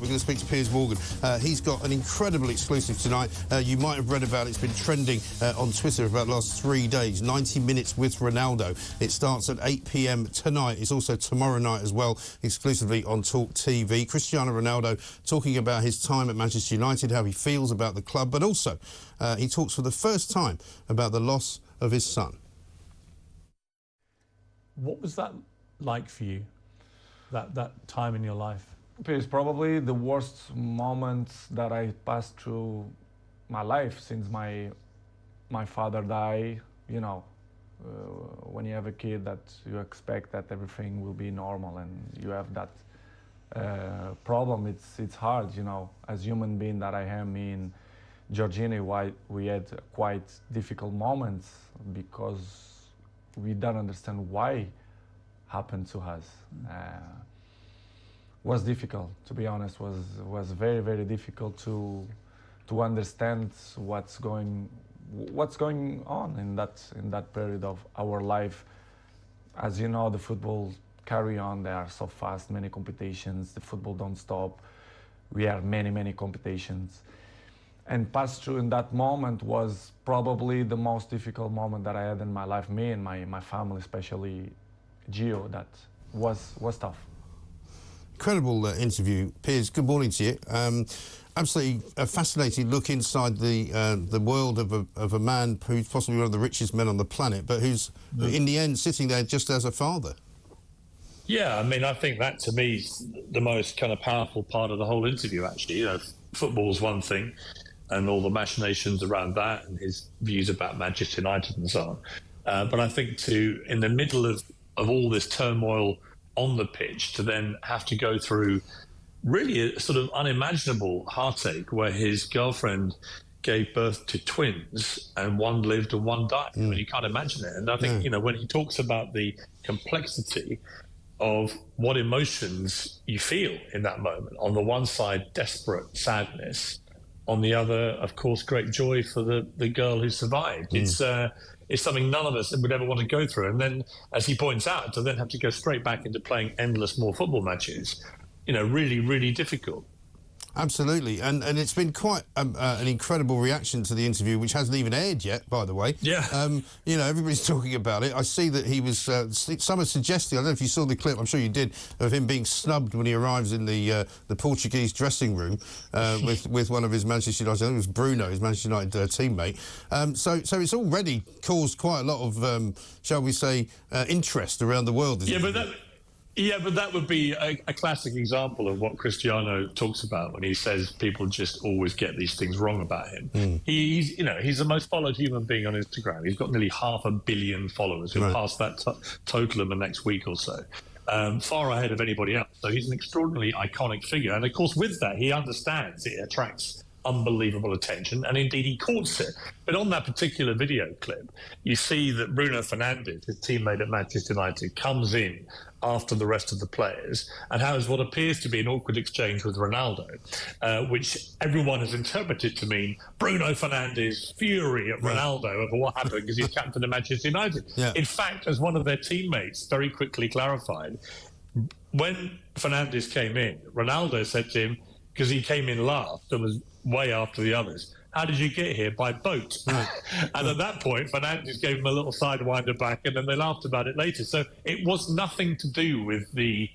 We're going to speak to Piers Morgan. He's got an incredible exclusive tonight. You might have read about it. It's been trending on Twitter for about the last 3 days. 90 Minutes with Ronaldo. It starts at 8 p.m. tonight. It's also tomorrow night as well, exclusively on TalkTV. Cristiano Ronaldo talking about his time at Manchester United, how he feels about the club, but also he talks for the first time about the loss of his son. What was that like for you, that time in your life? It's probably the worst moment that I passed through my life since my father died. You know, when you have a kid, that you expect that everything will be normal, and you have that problem. It's hard, you know, as human being that I am. Me and Georgina, we had quite difficult moments because we don't understand why happened to us. Was difficult, to be honest. Was very, very difficult to understand what's going on in that period of our life. As you know, the football carry on. They are so fast, many competitions. The football don't stop. We have many competitions. And pass through in that moment was probably the most difficult moment that I had in my life. Me and my family, especially Gio, that was tough. Incredible interview, Piers. Good morning to you. Absolutely a fascinating look inside the world of a man who's possibly one of the richest men on the planet, but who's in the end sitting there just as a father. Yeah, I mean, I think that to me is the most kind of powerful part of the whole interview. Actually, you know, football's one thing, and all the machinations around that, and his views about Manchester United and so on. But I think in the middle of all this turmoil on the pitch, to then have to go through really a sort of unimaginable heartache where his girlfriend gave birth to twins and one lived and one died. I mean, you can't imagine it. And I think, you know, when he talks about the complexity of what emotions you feel in that moment, on the one side, desperate sadness, on the other, of course, great joy for the girl who survived. It's something none of us would ever want to go through. And then, as he points out, to then have to go straight back into playing endless more football matches, you know, really, really difficult. Absolutely, and it's been quite an incredible reaction to the interview, which hasn't even aired yet, by the way. Yeah. You know, everybody's talking about it. I see that he was, some are suggesting, I don't know if you saw the clip, I'm sure you did, of him being snubbed when he arrives in the Portuguese dressing room with one of his Manchester United, I think it was Bruno, his Manchester United teammate. So it's already caused quite a lot of, shall we say, interest around the world. Yeah, but that would be a classic example of what Cristiano talks about when he says people just always get these things wrong about him. He's the most followed human being on Instagram. He's got nearly 500 million followers. He'll pass that total in the next week or so. Far ahead of anybody else. So he's an extraordinarily iconic figure. And of course, with that, he understands it attracts unbelievable attention, and indeed he courts it. But on that particular video clip, you see that Bruno Fernandes, his teammate at Manchester United, comes in after the rest of the players and has what appears to be an awkward exchange with Ronaldo, which everyone has interpreted to mean Bruno Fernandes' fury at Ronaldo over what happened because he's captain of Manchester United. Yeah. In fact, as one of their teammates very quickly clarified, when Fernandes came in, Ronaldo said to him, because he came in last and was way after the others, how did you get here? By boat. And at that point, Fernandes gave him a little sidewinder back, and then they laughed about it later. So it was nothing to do with the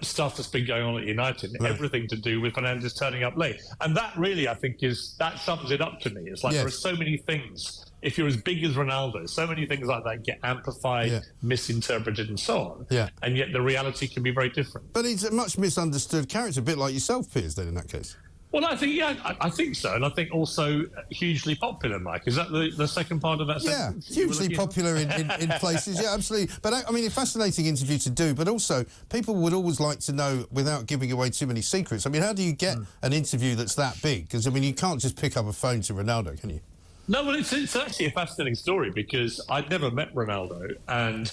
stuff that's been going on at United, everything to do with Fernandes turning up late. And that really, I think, that sums it up to me. It's like there are so many things. If you're as big as Ronaldo, so many things like that get amplified, misinterpreted, and so on. Yeah. And yet the reality can be very different. But he's a much misunderstood character, a bit like yourself, Piers, then, in that case. Well, I think, I think so. And I think also hugely popular, Mike. Is that the second part of that sentence? Yeah, hugely popular in places. Yeah, absolutely. But, I mean, a fascinating interview to do. But also, people would always like to know, without giving away too many secrets, I mean, how do you get an interview that's that big? Because, I mean, you can't just pick up a phone to Ronaldo, can you? No, well, it's actually a fascinating story because I'd never met Ronaldo, and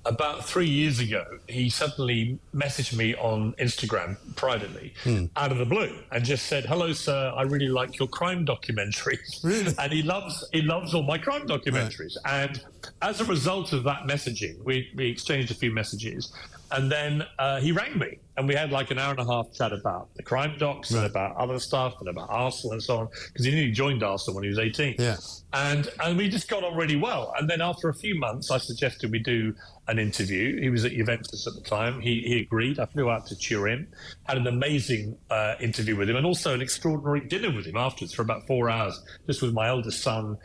about 3 years ago, he suddenly messaged me on Instagram privately, out of the blue, and just said, "Hello, sir. I really like your crime documentaries." Really? And he loves all my crime documentaries. Right. And as a result of that messaging, we exchanged a few messages, and then he rang me, and we had like an hour and a half chat about the crime docs and about other stuff and about Arsenal and so on, because he nearly joined Arsenal when he was 18. Yeah. And we just got on really well. And then after a few months, I suggested we do an interview. He was at Juventus at the time. He agreed. I flew out to Turin, had an amazing interview with him, and also an extraordinary dinner with him afterwards for about 4 hours, just with my eldest son,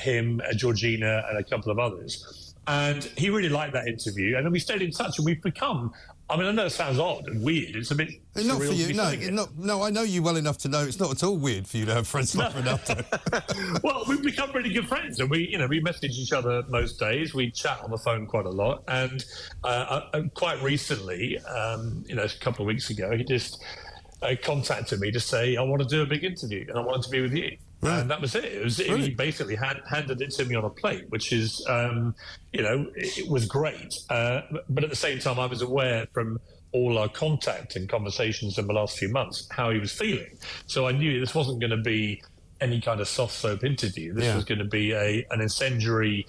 him, Georgina, and a couple of others. And he really liked that interview. And then we stayed in touch, and we've become, I mean, I know it sounds odd and weird. It's a bit not for you. No, I know you well enough to know it's not at all weird for you to have friends like Ronaldo. Well, we've become really good friends, and we message each other most days. We chat on the phone quite a lot, and quite recently, a couple of weeks ago, he just contacted me to say, "I want to do a big interview, and I want it to be with you." Right. And that was it. He basically handed it to me on a plate, which is, it was great. But at the same time, I was aware from all our contact and conversations in the last few months how he was feeling. So I knew this wasn't going to be any kind of soft soap interview. This was going to be an incendiary,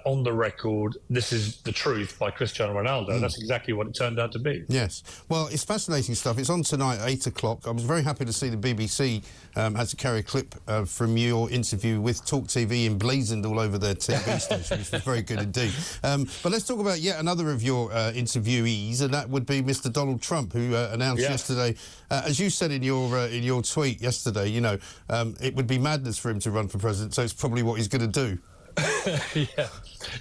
on the record, this is the truth by Cristiano Ronaldo. That's exactly what it turned out to be. Yes. Well, it's fascinating stuff. It's on tonight at 8 o'clock. I was very happy to see the BBC had to carry a clip from your interview with TalkTV emblazoned all over their TV station, which was very good indeed. But let's talk about yet another of your interviewees, and that would be Mr. Donald Trump, who announced yesterday, as you said in your tweet yesterday, it would be madness for him to run for president, so it's probably what he's going to do.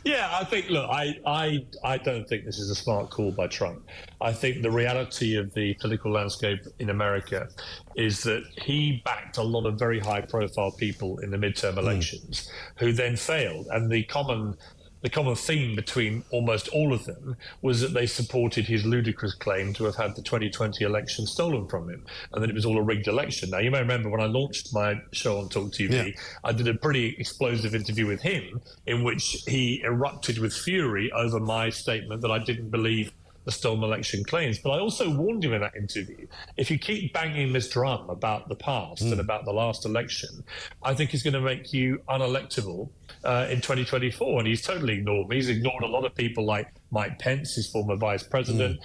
Yeah. I think. Look, I don't think this is a smart call by Trump. I think the reality of the political landscape in America is that he backed a lot of very high-profile people in the midterm elections who then failed, and the common theme between almost all of them was that they supported his ludicrous claim to have had the 2020 election stolen from him, and that it was all a rigged election. Now, you may remember when I launched my show on TalkTV, I did a pretty explosive interview with him in which he erupted with fury over my statement that I didn't believe the stolen election claims. But I also warned him in that interview, if you keep banging this drum about the past and about the last election, I think it's going to make you unelectable in 2024. And he's totally ignored me. He's ignored a lot of people like Mike Pence, his former vice president,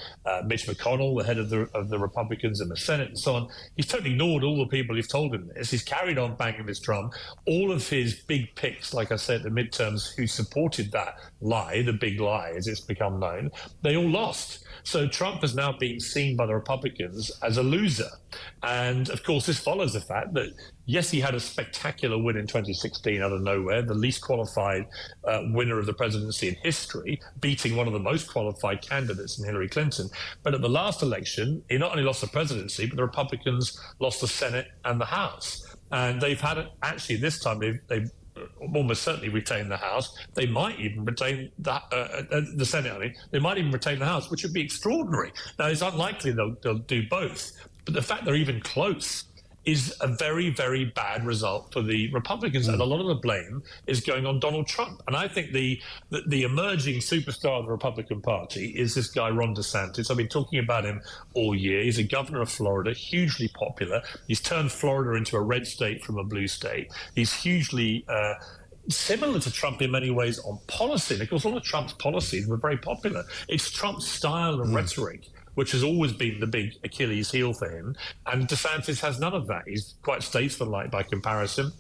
Mitch McConnell, the head of the Republicans in the Senate, and so on. He's totally ignored all the people who've told him this. He's carried on banging this drum. All of his big picks, like I said, the midterms, who supported that lie, the big lie as it's become known, they all lost. So Trump has now been seen by the Republicans as a loser. And, of course, this follows the fact that, yes, he had a spectacular win in 2016 out of nowhere, the least qualified winner of the presidency in history, beating one of the most qualified candidates in Hillary Clinton. But at the last election, he not only lost the presidency, but the Republicans lost the Senate and the House. And they've had, actually, this time, they've almost certainly retain the House. They might even retain the Senate. I mean, they might even retain the House, which would be extraordinary. Now, it's unlikely they'll do both, but the fact they're even close is a very, very bad result for the Republicans, and a lot of the blame is going on Donald Trump. And I think the emerging superstar of the Republican Party is this guy, Ron DeSantis. I've been talking about him all year. He's a governor of Florida, hugely popular. He's turned Florida into a red state from a blue state. He's hugely similar to Trump in many ways on policy. And of course, all of Trump's policies were very popular. It's Trump's style and rhetoric which has always been the big Achilles heel for him. And DeSantis has none of that. He's quite statesmanlike by comparison.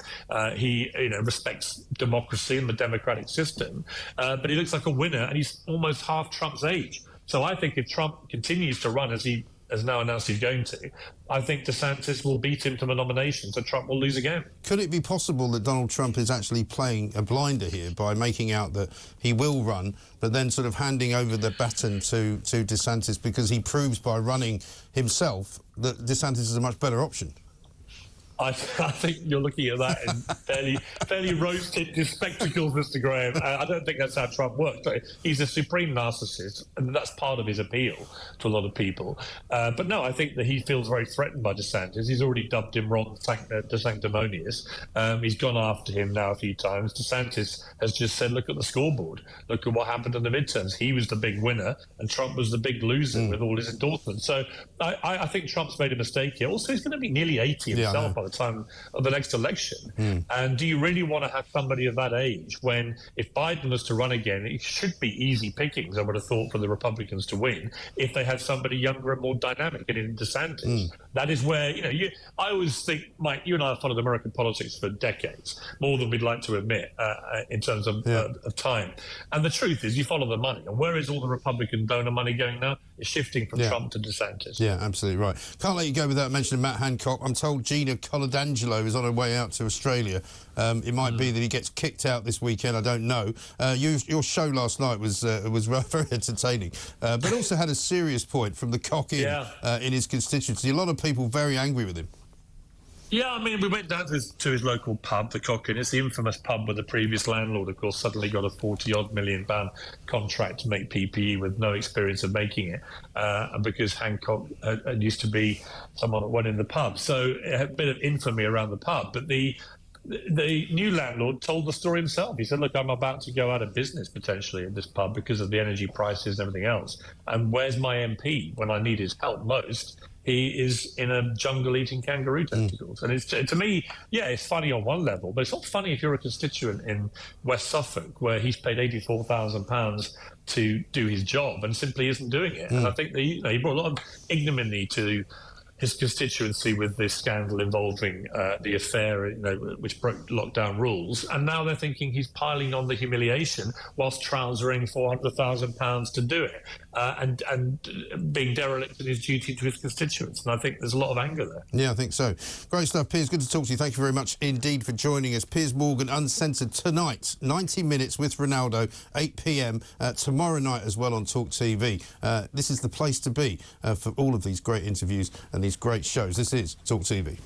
He respects democracy and the democratic system, but he looks like a winner, and he's almost half Trump's age. So I think if Trump continues to run as he has now announced he's going to, I think DeSantis will beat him to the nomination, so Trump will lose again. Could it be possible that Donald Trump is actually playing a blinder here by making out that he will run, but then sort of handing over the baton to DeSantis because he proves by running himself that DeSantis is a much better option? I think you're looking at that in fairly rose-tinted spectacles, Mr. Graham. I don't think that's how Trump works. He's a supreme narcissist, and that's part of his appeal to a lot of people. But no, I think that he feels very threatened by DeSantis. He's already dubbed him Ron DeSanctimonious. He's gone after him now a few times. DeSantis has just said, look at the scoreboard. Look at what happened in the midterms. He was the big winner, and Trump was the big loser with all his endorsements. So I think Trump's made a mistake here. Also, he's going to be nearly 80 himself by the time of the next election. And do you really want to have somebody of that age when, if Biden was to run again, it should be easy pickings, I would have thought, for the Republicans to win if they had somebody younger and more dynamic. And in DeSantis, that is where, I always think, Mike, you and I have followed American politics for decades, more than we'd like to admit in terms of time. And the truth is, you follow the money. And where is all the Republican donor money going now? It's shifting from Trump to DeSantis. Yeah, absolutely right. Can't let you go without mentioning Matt Hancock. I'm told Gina Coladangelo is on her way out to Australia. It might be that he gets kicked out this weekend. I don't know. Your show last night was very entertaining, but also had a serious point from the cock in his constituency. A lot of people very angry with him. Yeah, I mean, we went down to his local pub, the Cock Inn. It's the infamous pub where the previous landlord, of course, suddenly got a £40-odd million contract to make PPE with no experience of making it, and because Hancock used to be someone that went in the pub. So a bit of infamy around the pub. But the new landlord told the story himself. He said, look, I'm about to go out of business potentially at this pub because of the energy prices and everything else. And where's my MP when I need his help most? He is in a jungle eating kangaroo tentacles. And it's, to me, it's funny on one level, but it's not funny if you're a constituent in West Suffolk where he's paid £84,000 to do his job and simply isn't doing it. And I think that, he brought a lot of ignominy to his constituency with this scandal involving the affair, which broke lockdown rules. And now they're thinking he's piling on the humiliation whilst trousering £400,000 to do it and being derelict in his duty to his constituents. And I think there's a lot of anger there. Yeah, I think so. Great stuff, Piers. Good to talk to you. Thank you very much indeed for joining us. Piers Morgan Uncensored tonight, 90 minutes with Ronaldo, 8 p.m. Tomorrow night as well on TalkTV. This is the place to be for all of these great interviews and these great shows. This is TalkTV.